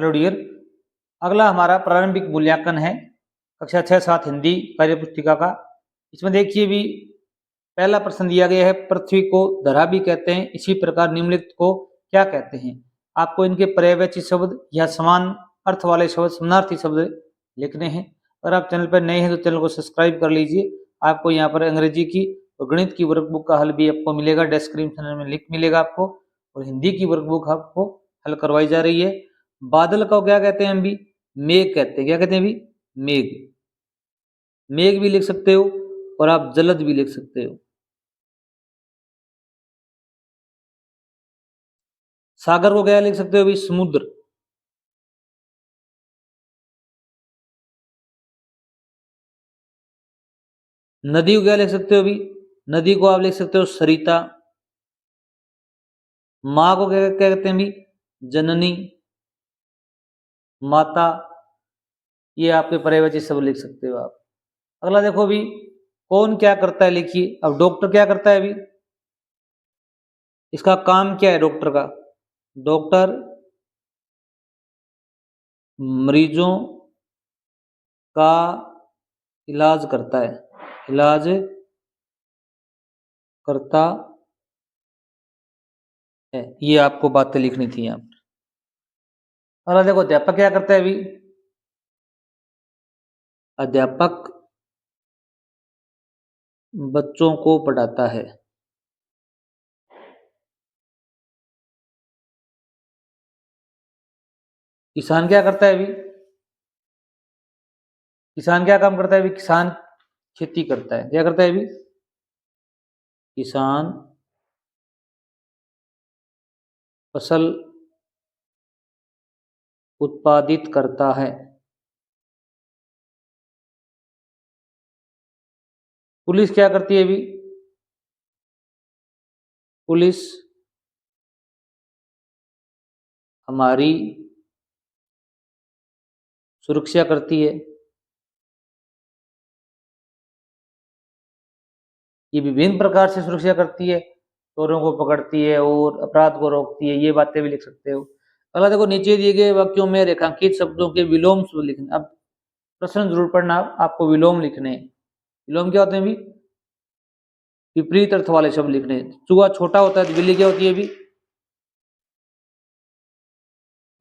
Hello dear, अगला हमारा प्रारंभिक मूल्यांकन है कक्षा 6-7 हिंदी कार्य पुस्तिका का। इसमें देखिए भी पहला प्रश्न दिया गया है, पृथ्वी को धरा भी कहते हैं, इसी प्रकार निम्नलिखित को क्या कहते हैं। आपको इनके पर्यायवाची शब्द या समान अर्थ वाले शब्द, समानार्थी शब्द लिखने हैं। अगर आप चैनल पर नए हैं तो चैनल को सब्सक्राइब कर लीजिए। आपको यहाँ पर अंग्रेजी की और गणित की वर्कबुक का हल भी आपको मिलेगा, डिस्क्रिप्शन में लिंक मिलेगा आपको, और हिंदी की वर्कबुक आपको हल करवाई जा रही है। बादल को क्या कहते हैं हम भी? मेघ कहते हैं। क्या कहते हैं भी? मेघ। मेघ भी लिख सकते हो और आप जलद भी लिख सकते हो। सागर को क्या लिख सकते हो भी? समुद्र। नदी को क्या लिख सकते हो भी? नदी को आप लिख सकते हो सरिता। माँ को क्या कहते हैं भी? जननी, माता। ये आपके पर्यायवाची शब्द लिख सकते हो आप। अगला देखो भी, कौन क्या करता है लिखिए। अब डॉक्टर क्या करता है अभी? इसका काम क्या है डॉक्टर का? डॉक्टर मरीजों का इलाज करता है, इलाज करता है। ये आपको बातें लिखनी थी यहाँ पर। अगला देखो, अध्यापक क्या करता है अभी? अध्यापक बच्चों को पढ़ाता है। किसान क्या करता है अभी? किसान क्या काम करता है अभी? किसान खेती करता है। क्या करता है अभी? किसान फसल उत्पादित करता है। पुलिस क्या करती है अभी? पुलिस हमारी सुरक्षा करती है। ये विभिन्न प्रकार से सुरक्षा करती है, चोरों को पकड़ती है और अपराध को रोकती है। ये बातें भी लिख सकते हो। अगला देखो, नीचे दिए गए वाक्यों में रेखांकित शब्दों के विलोम शब्द लिखने। अब प्रश्न जरूर पढ़ना, आपको विलोम लिखने हैं। विलोम क्या होते हैं भी? विपरीत अर्थ वाले शब्द लिखने हैं। चूहा छोटा होता है तो बिल्ली क्या होती है भी?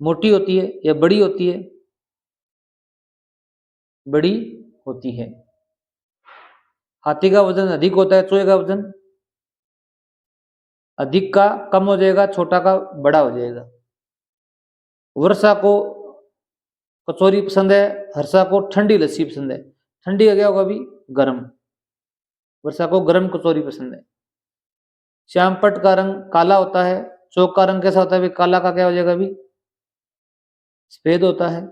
मोटी होती है या बड़ी होती है? बड़ी होती है। हाथी का वजन अधिक होता है, चूहे का वजन अधिक का कम हो जाएगा, छोटा का बड़ा हो जाएगा। वर्षा को कचौरी पसंद है, हर्षा को ठंडी लस्सी पसंद है। ठंडी का क्या होगा भी? गर्म। वर्षा को गर्म कचौरी पसंद है। श्यामपट्ट का रंग काला होता है, चौक का रंग कैसा होता है भी? काला का क्या हो जाएगा भी? सफेद होता है।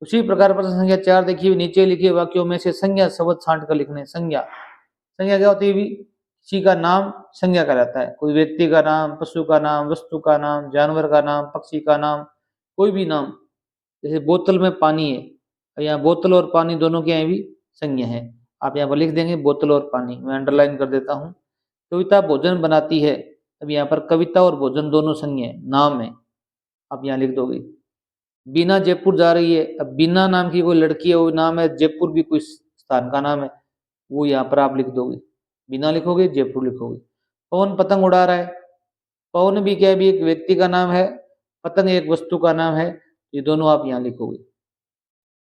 उसी प्रकार प्रश्न संख्या 4 देखिए, नीचे लिखे वाक्यों में से संज्ञा शब्द छांट कर लिखने। संज्ञा, संज्ञा क्या होती है भी? किसी का नाम संज्ञा कहलाता है। कोई व्यक्ति का नाम, पशु का नाम, वस्तु का नाम, जानवर का नाम, पक्षी का नाम, कोई भी नाम। जैसे बोतल में पानी है, यहाँ बोतल और पानी दोनों के यहाँ भी संज्ञा है। आप यहाँ पर लिख देंगे बोतल और पानी, मैं अंडरलाइन कर देता हूँ। कविता भोजन बनाती है, अब यहाँ पर कविता और भोजन दोनों संज्ञा है, नाम है। आप यहाँ लिख दोगे। बीना जयपुर जा रही है, अब बीना नाम की कोई लड़की है, वो नाम है। जयपुर भी कोई स्थान का नाम है, वो यहाँ पर आप लिख दोगे। बिना लिखोगे, जयपुर लिखोगे। पवन पतंग उड़ा रहा है, पवन भी क्या भी एक व्यक्ति का नाम है, पतंग एक वस्तु का नाम है। ये दोनों आप यहाँ लिखोगे।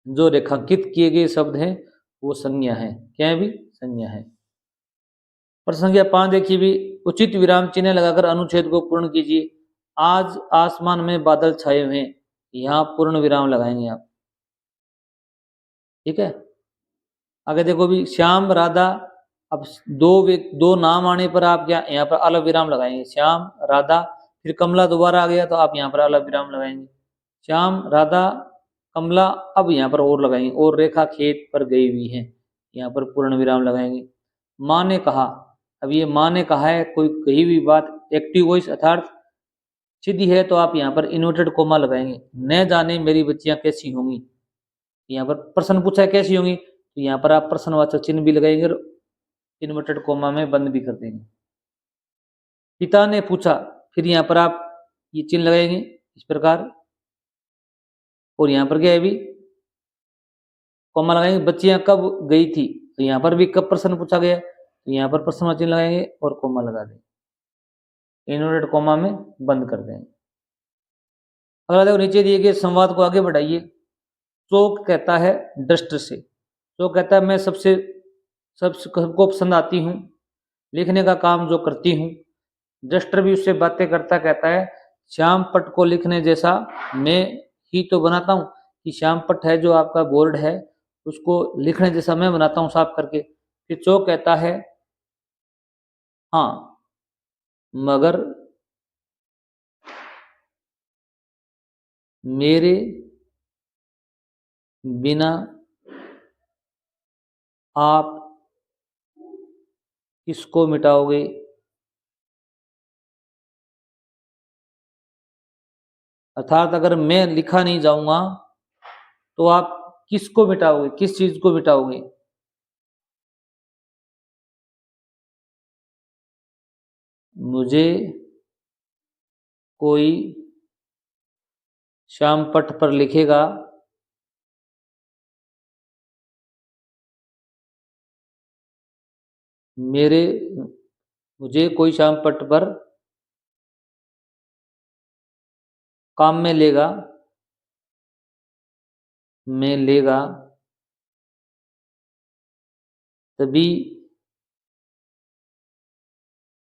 जो रेखांकित किए गए शब्द हैं वो संज्ञा है। क्या है भी? संज्ञा है। प्रश्न संख्या 5 देखिए भी, उचित विराम चिन्ह लगाकर अनुच्छेद को पूर्ण कीजिए। आज आसमान में बादल छाए हुए हैं, यहाँ पूर्ण विराम लगाएंगे आप। ठीक है। आगे देखो भी, श्याम राधा। अब दो नाम आने पर आप क्या यहाँ पर अलग विराम लगाएंगे? श्याम राधा, फिर कमला दोबारा आ गया तो आप यहाँ पर अलग विराम लगाएंगे। श्याम राधा कमला, अब यहाँ पर और लगाएंगे। और रेखा खेत पर गई हुई है, यहाँ पर पूर्ण विराम लगाएंगे। माँ ने कहा, अब ये माँ ने कहा है, कोई कही हुई बात एक्टिव वॉइस अर्थात सिद्धि है, तो आप यहाँ पर इन्वर्टेड कोमा लगाएंगे। न जाने मेरी बच्चियां कैसी होंगी, यहाँ पर प्रश्न पूछा है कैसी होंगी, तो यहाँ पर आप प्रश्नवाचक चिन्ह भी लगाएंगे और इन्वर्टेड कोमा में बंद भी कर देंगे। पिता ने पूछा, फिर यहाँ पर आप ये चिन्ह लगाएंगे इस प्रकार। और यहाँ पर क्या है अभी कॉमा लगाएंगे, बच्चियां कब गई थी, तो यहाँ पर भी कब प्रश्न पूछा गया, तो यहाँ पर प्रश्न चिन्ह लगाएंगे और कॉमा लगा देंगे, इन्वर्टेड कॉमा में बंद कर देंगे। अगला देखो नीचे दिए गए संवाद को आगे बढ़ाइए। चौक कहता है डस्टर से, चौक कहता है मैं सबको पसंद आती हूँ, लिखने का काम जो करती हूँ। डस्टर भी उससे बातें करता कहता है श्याम पट्ट को लिखने जैसा मैं ही तो बनाता हूँ, कि श्याम पट्ट है जो आपका बोर्ड है उसको लिखने जैसा मैं बनाता हूँ साफ करके। फिर चौक कहता है हाँ मगर मेरे बिना आप किसको मिटाओगे, अर्थात अगर मैं लिखा नहीं जाऊंगा तो आप किसको मिटाओगे, किस चीज को मिटाओगे। मुझे कोई श्याम पट्ट पर लिखेगा मेरे मुझे कोई श्याम पट्ट पर काम में लेगा, में लेगा तभी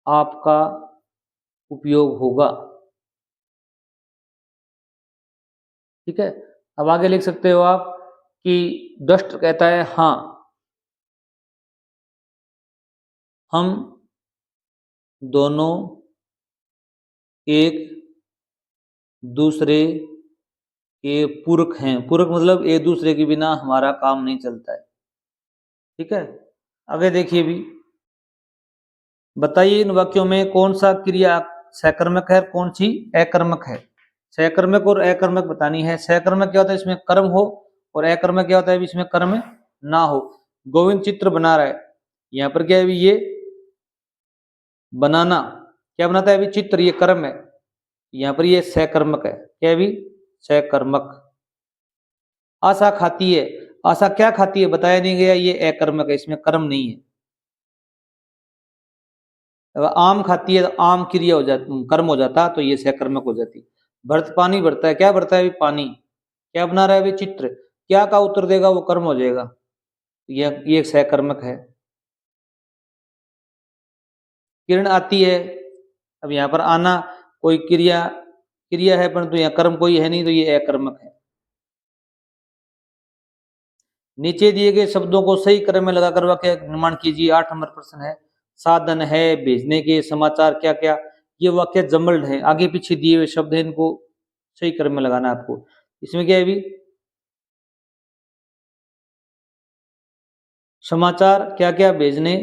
आपका उपयोग होगा। ठीक है, अब आगे लिख सकते हो आप कि डस्ट कहता है हाँ हम दोनों एक दूसरे के पूरक हैं, पूरक मतलब एक दूसरे के बिना हमारा काम नहीं चलता है। ठीक है, आगे देखिए भी बताइए इन वाक्यों में कौन सा क्रिया सकर्मक है, कौन सी अकर्मक है। सकर्मक और अकर्मक बतानी है। सकर्मक क्या होता है, इसमें कर्म हो, और अकर्मक क्या होता है इसमें कर्म ना हो। गोविंद चित्र बना रहा है, यहाँ पर क्या है ये बनाना क्या बनाता है अभी चित्र, ये कर्म है, यहाँ पर ये सकर्मक है, क्या भी सकर्मक। आशा खाती है, आशा क्या खाती है बताया नहीं गया, ये अकर्मक है, इसमें कर्म नहीं है। अगर आम खाती है तो आम क्रिया हो जाती, कर्म हो जाता, तो ये सकर्मक हो जाती। भरत पानी भरता है, क्या भरता है अभी पानी, क्या बना रहा है अभी चित्र, क्या का उत्तर देगा वो कर्म हो जाएगा, ये एक सकर्मक है। किरण आती है, अब यहाँ पर आना कोई क्रिया क्रिया है परंतु यहाँ कर्म कोई है नहीं, तो ये अकर्मक है। नीचे दिए गए शब्दों को सही क्रम में लगाकर वाक्य निर्माण कीजिए। 8 नंबर प्रश्न है। साधन है, भेजने के, समाचार क्या क्या, ये वाक्य जमल्ड है, आगे पीछे दिए हुए शब्द है, इनको सही क्रम में लगाना है आपको। इसमें क्या है अभी समाचार क्या क्या भेजने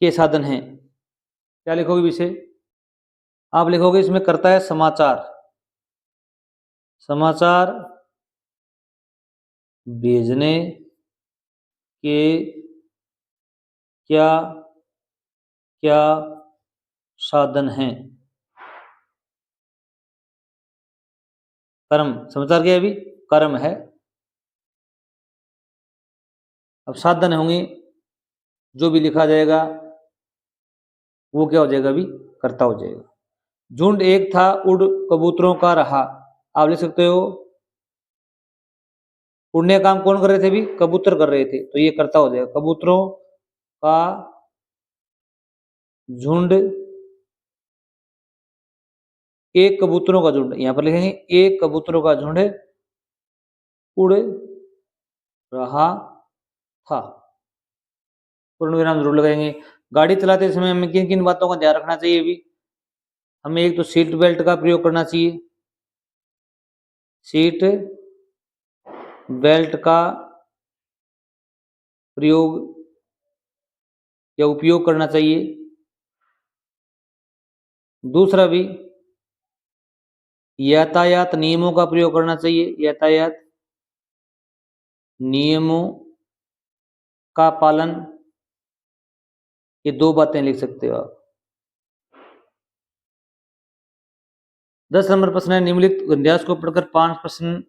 के साधन हैं, क्या लिखोगे विषय, आप लिखोगे इसमें करता है समाचार, समाचार भेजने के क्या क्या साधन हैं। कर्म, समाचार क्या है अभी कर्म है, अब साधन होंगे, जो भी लिखा जाएगा वो क्या हो जाएगा अभी कर्ता हो जाएगा। झुंड एक था उड़ कबूतरों का रहा, आप लिख सकते हो उड़ने का काम कौन कर रहे थे अभी, कबूतर कर रहे थे, तो ये कर्ता हो जाएगा। कबूतरों का झुंड, एक कबूतरों का झुंड, यहां पर लिखेंगे एक कबूतरों का झुंड उड़ रहा था, पूर्ण विराम जरूर लगाएंगे। गाड़ी चलाते समय हमें किन किन बातों का ध्यान रखना चाहिए अभी, हमें एक तो सीट बेल्ट का प्रयोग करना चाहिए, सीट बेल्ट का प्रयोग या उपयोग करना चाहिए। दूसरा भी यातायात नियमों का प्रयोग करना चाहिए, यातायात नियमों का पालन, ये दो बातें लिख सकते हो आप। 10 नंबर प्रश्न है, निम्नलिखित गद्यांश को पढ़कर 5 प्रश्न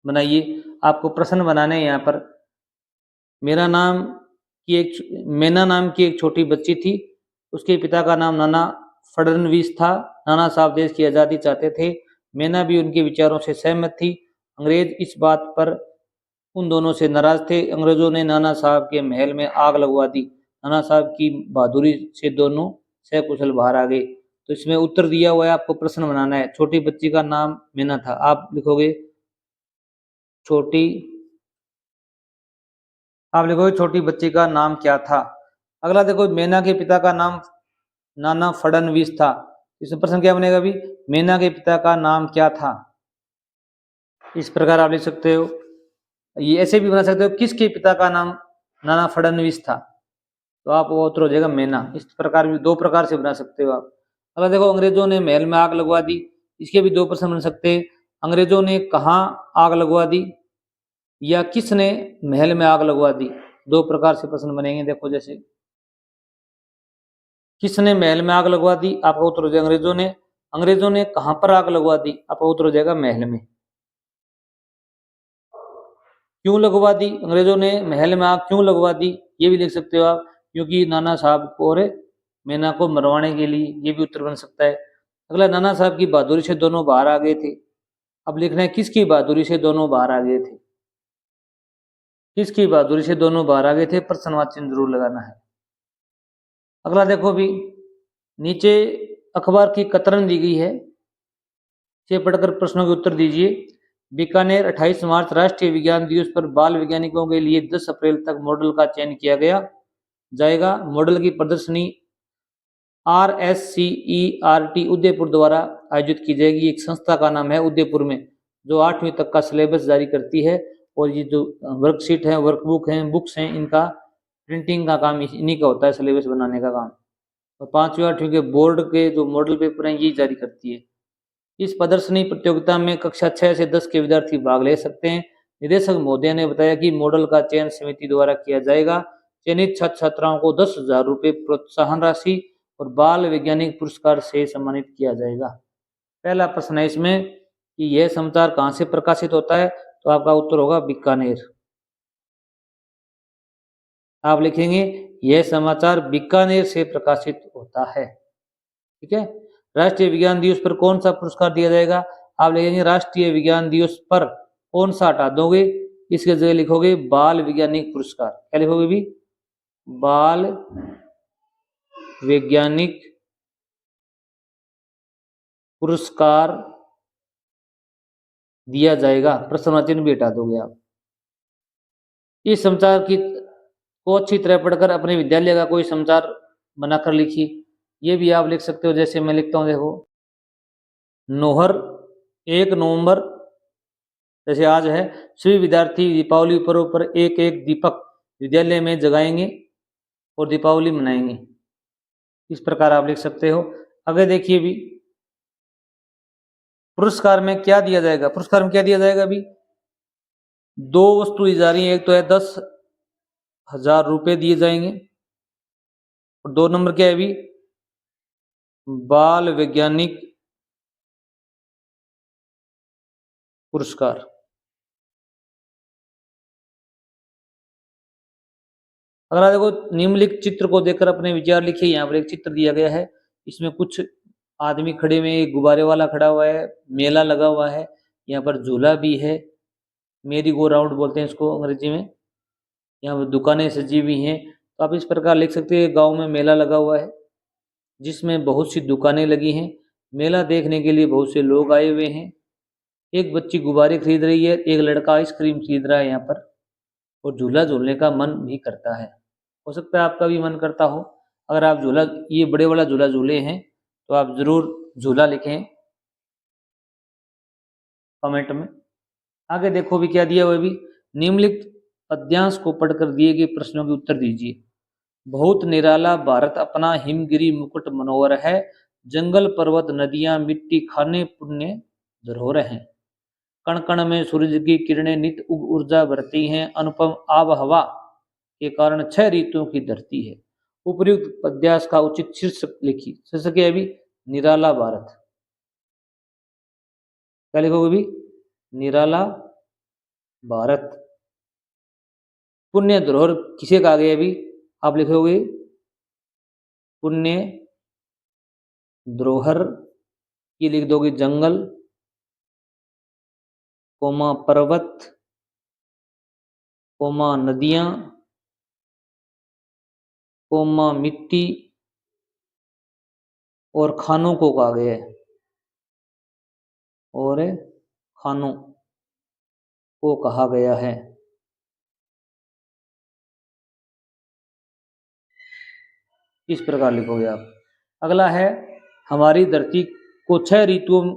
बनाइए। आपको प्रश्न बनाने हैं यहाँ पर। मैना नाम की एक छोटी बच्ची थी। उसके पिता का नाम नाना फडणवीस था। नाना साहब देश की आज़ादी चाहते थे। मैना भी उनके विचारों से सहमत थी। अंग्रेज इस बात पर उन दोनों से नाराज थे। अंग्रेजों ने नाना साहब के महल में आग लगवा दी। नाना साहब की बहादुरी से दोनों सकुशल बाहर आ गए। तो इसमें उत्तर दिया हुआ है, आपको प्रश्न बनाना है। छोटी बच्ची का नाम मैना था। आप लिखोगे छोटी बच्ची का नाम क्या था। अगला देखो, मैना के पिता का नाम नाना फडणवीस था। इसमें प्रश्न क्या बनेगा अभी, मैना के पिता का नाम क्या था। इस प्रकार आप लिख सकते हो। ये ऐसे भी बना सकते हो, किसके पिता का नाम नाना फडणवीस था, तो आप वो उत्तर हो जाएगा मैना। इस प्रकार भी 2 प्रकार से बना सकते हो आप। अगर देखो, अंग्रेजों ने महल में आग लगवा दी, इसके भी 2 प्रश्न बन सकते हैं। अंग्रेजों ने कहाँ आग लगवा दी, या किसने महल में आग लगवा दी। 2 प्रकार से प्रश्न बनेंगे। देखो, जैसे किसने महल में आग लगवा दी, आपका उत्तर हो जाएगा अंग्रेजों ने। अंग्रेजों ने कहां पर आग लगवा दी, आपका उत्तर हो जाएगा महल में। क्यों लगवा दी, अंग्रेजों ने महल में आग क्यों लगवा दी, ये भी लिख सकते हो आप। क्योंकि नाना साहब को और मैना को मरवाने के लिए, ये भी उत्तर बन सकता है। अगला, नाना साहब की बहादुरी से दोनों बाहर आ गए थे। अब लिखना है, किसकी बहादुरी से दोनों बाहर आ गए थे। किसकी बहादुरी से दोनों बाहर आ गए थे, प्रश्नवाची चिन्ह जरूर लगाना है। अगला देखो भी, नीचे अखबार की कतरन दी गई है, से पढ़कर प्रश्नों के उत्तर दीजिए। बीकानेर 28 मार्च राष्ट्रीय विज्ञान दिवस पर बाल वैज्ञानिकों के लिए 10 अप्रैल तक मॉडल का चयन किया जाएगा। मॉडल की प्रदर्शनी RSCERT उदयपुर द्वारा आयोजित की जाएगी। एक संस्था का नाम है उदयपुर में, जो 8वीं तक का सिलेबस जारी करती है। और ये जो वर्कशीट है, वर्कबुक हैं, बुक्स हैं, इनका प्रिंटिंग का काम इन्हीं का होता है, सिलेबस बनाने का काम। और 5वीं 8वीं के बोर्ड के जो मॉडल पेपर हैं, ये जारी करती है। इस प्रदर्शनी प्रतियोगिता में कक्षा 6 से 10 के विद्यार्थी भाग ले सकते हैं। निदेशक महोदय ने बताया कि मॉडल का चयन समिति द्वारा किया जाएगा। चयनित छात्र छात्राओं को 10,000 रुपये प्रोत्साहन राशि और बाल वैज्ञानिक पुरस्कार से सम्मानित किया जाएगा। पहला प्रश्न है इसमें कि यह समाचार कहाँ से प्रकाशित होता है, तो आपका उत्तर होगा बीकानेर। आप लिखेंगे, यह समाचार बीकानेर से प्रकाशित होता है। ठीक है। राष्ट्रीय विज्ञान दिवस पर कौन सा पुरस्कार दिया जाएगा, आप लिखेंगे राष्ट्रीय विज्ञान दिवस पर कौन सा हटा दोगे, इसके जगह लिखोगे बाल वैज्ञानिक पुरस्कार। क्या लिखोगे भी, बाल वैज्ञानिक पुरस्कार दिया जाएगा। प्रश्नवाची भी हटा दोगे आप। इस समाचार को अच्छी तरह पढ़कर अपने विद्यालय का कोई समाचार बनाकर लिखिए। ये भी आप लिख सकते हो, जैसे मैं लिखता हूँ, देखो, नोहर 1 नवंबर, जैसे आज है, सभी विद्यार्थी दीपावली पर्व पर एक एक दीपक विद्यालय में जगाएंगे और दीपावली मनाएंगे। इस प्रकार आप लिख सकते हो। आगे देखिए भी, पुरस्कार में क्या दिया जाएगा। पुरस्कार में क्या दिया जाएगा अभी, 2 वस्तु दी जा रही है। एक तो है 10,000 रुपये दिए जाएंगे, और 2 नंबर क्या है अभी, बाल वैज्ञानिक पुरस्कार। अगला देखो, निम्नलिखित चित्र को देखकर अपने विचार लिखिए। यहाँ पर एक चित्र दिया गया है, इसमें कुछ आदमी खड़े हुए, एक गुब्बारे वाला खड़ा हुआ है, मेला लगा हुआ है, यहाँ पर झूला भी है, मेरी गो राउंड बोलते हैं इसको अंग्रेजी में। यहाँ पर दुकानें सजी हुई हैं। तो आप इस प्रकार लिख सकते हैं, गांव में मेला लगा हुआ है जिसमें बहुत सी दुकानें लगी हैं। मेला देखने के लिए बहुत से लोग आए हुए हैं। एक बच्ची गुब्बारे खरीद रही है, एक लड़का आइसक्रीम खरीद रहा है यहाँ पर, और झूला झूलने का मन भी करता है। हो सकता है आपका भी मन करता हो। अगर आप झूला, ये बड़े वाला झूला झूले हैं, तो आप जरूर झूला लिखें कमेंट में। आगे देखो भी क्या दिया हुआ है भी, निम्नलिखित पद्यांश को पढ़कर दिए गए प्रश्नों के उत्तर दीजिए। बहुत निराला भारत अपना हिमगिरी मुकुट मनोहर है, जंगल पर्वत नदियां मिट्टी खाने पुण्य धरोहर हैं। कण कण में सूरज की किरणें नित उग ऊर्जा भरती हैं, अनुपम आब हवा के कारण 6 ऋतुओं की धरती है। उपर्युक्त पद्यांश का उचित शीर्षक लिखिए। शीर्षक है अभी, निराला भारत। क्या लिखोगे भी? निराला भारत। पुण्य धरोहर किसे कहा गया अभी? आप लिखोगे पुण्य धरोहर, ये लिख दोगे जंगल, कोमा पर्वत, कोमा नदियां, कोमा मिट्टी और खानों को कहा गया है, और खानों को कहा गया है। इस प्रकार लिखोगे आप। अगला है, हमारी धरती को 6 ऋतुओं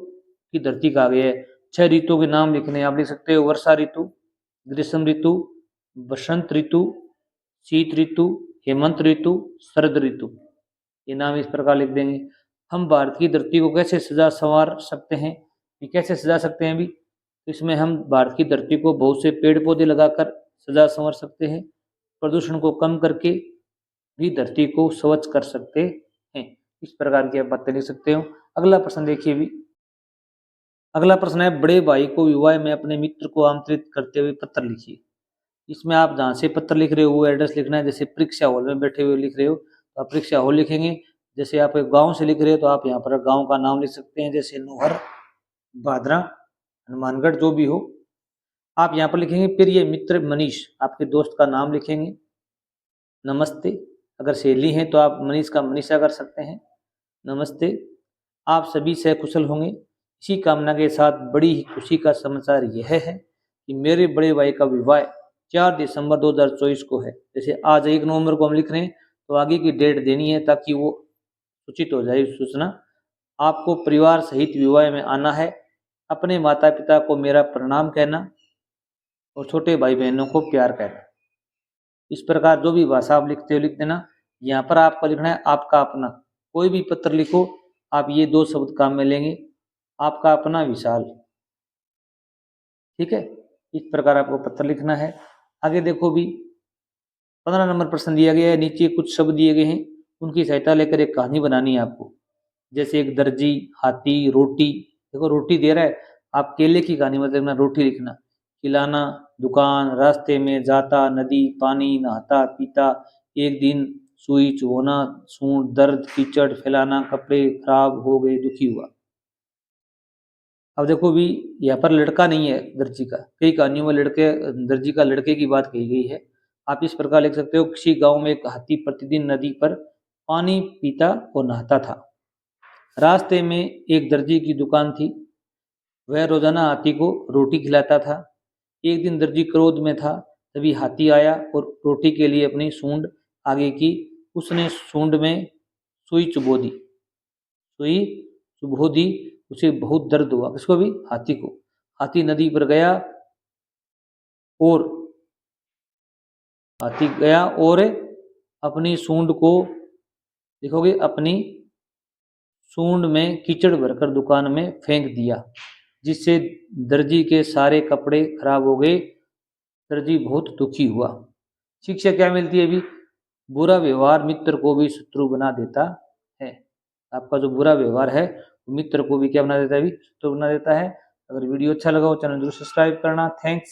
की धरती कहा गया है। 6 ऋतुओं के नाम लिखने हैं, आप लिख सकते हो वर्षा ऋतु, ग्रीष्म ऋतु, बसंत ऋतु, शीत ऋतु, हेमंत ऋतु, शरद ऋतु। ये नाम इस प्रकार लिख देंगे। हम भारत की धरती को कैसे सजा संवार सकते हैं? ये कैसे सजा सकते हैं भी? इसमें हम भारत की धरती को बहुत से पेड़ पौधे लगाकर सजा संवार सकते हैं, प्रदूषण को कम करके भी धरती को स्वच्छ कर सकते हैं। इस प्रकार की आप बातें लिख सकते हो। अगला प्रश्न देखिए भी। अगला प्रश्न है, बड़े भाई को विवाह में अपने मित्र को आमंत्रित करते हुए पत्र लिखिए। इसमें आप जहाँ से पत्र लिख रहे हो वो एड्रेस लिखना है। जैसे परीक्षा हॉल में बैठे हुए लिख रहे हो तो आप परीक्षा हॉल लिखेंगे। जैसे आप एक गांव से लिख रहे हो तो आप यहाँ पर गांव का नाम लिख सकते हैं, जैसे नोहर, भादरा, हनुमानगढ़, जो भी हो आप यहाँ पर लिखेंगे। फिर ये मित्र मनीष, आपके दोस्त का नाम लिखेंगे। नमस्ते, अगर सहेली हैं तो आप मनीष का मनीषा कर सकते हैं। नमस्ते, आप सभी से कुशल होंगे। इसी कामना के साथ बड़ी ही खुशी का समाचार यह है कि मेरे बड़े भाई का विवाह 4 दिसंबर 2024 को है। जैसे आज 1 नवंबर को हम लिख रहे हैं तो आगे की डेट देनी है ताकि वो सूचित हो जाए सूचना। आपको परिवार सहित विवाह में आना है। अपने माता पिता को मेरा प्रणाम कहना और छोटे भाई बहनों को प्यार कहना। इस प्रकार जो भी भाषा आप लिखते हो लिख देना। यहाँ पर आपको लिखना है आपका अपना। कोई भी पत्र लिखो आप ये 2 शब्द काम में लेंगे, आपका अपना विशाल। ठीक है, इस प्रकार आपको पत्र लिखना है। आगे देखो भी 15 नंबर प्रश्न दिया गया है। नीचे कुछ शब्द दिए गए हैं, उनकी सहायता लेकर एक कहानी बनानी है आपको। जैसे एक दर्जी, हाथी, रोटी। देखो रोटी दे रहा है, आप केले की कहानी मत लिखना, रोटी लिखना। खिलाना, दुकान, रास्ते में जाता, नदी, पानी, नहाता, पीता, एक दिन, सुई चुभोना, सूंड, दर्द, कीचड़, फैलाना, कपड़े खराब हो गए, दुखी हुआ। अब देखो भी यहाँ पर लड़का नहीं है दर्जी का, कई कहानियों में लड़के दर्जी का लड़के की बात कही गई है। आप इस प्रकार लिख सकते हो, किसी गांव में एक हाथी प्रतिदिन नदी पर पानी पीता और नहाता था। रास्ते में एक दर्जी की दुकान थी, वह रोजाना हाथी को रोटी खिलाता था। एक दिन दर्जी क्रोध में था, तभी हाथी आया और रोटी के लिए अपनी सूंड आगे की। उसने सूंड में सुई चुभो दी, सुई चुभो दी। उसे बहुत दर्द हुआ। किसको भी? हाथी को। हाथी नदी पर गया और अपनी सूंड को, देखोगे, अपनी सूंड में कीचड़ भरकर दुकान में फेंक दिया, जिससे दर्जी के सारे कपड़े खराब हो गए। दर्जी बहुत दुखी हुआ। शिक्षा क्या मिलती है अभी? बुरा व्यवहार मित्र को भी शत्रु बना देता है। आपका जो बुरा व्यवहार है मित्र को भी क्या बना देता है? शत्रु बना देता है। अगर वीडियो अच्छा लगा हो चैनल जरूर सब्सक्राइब करना। थैंक्स।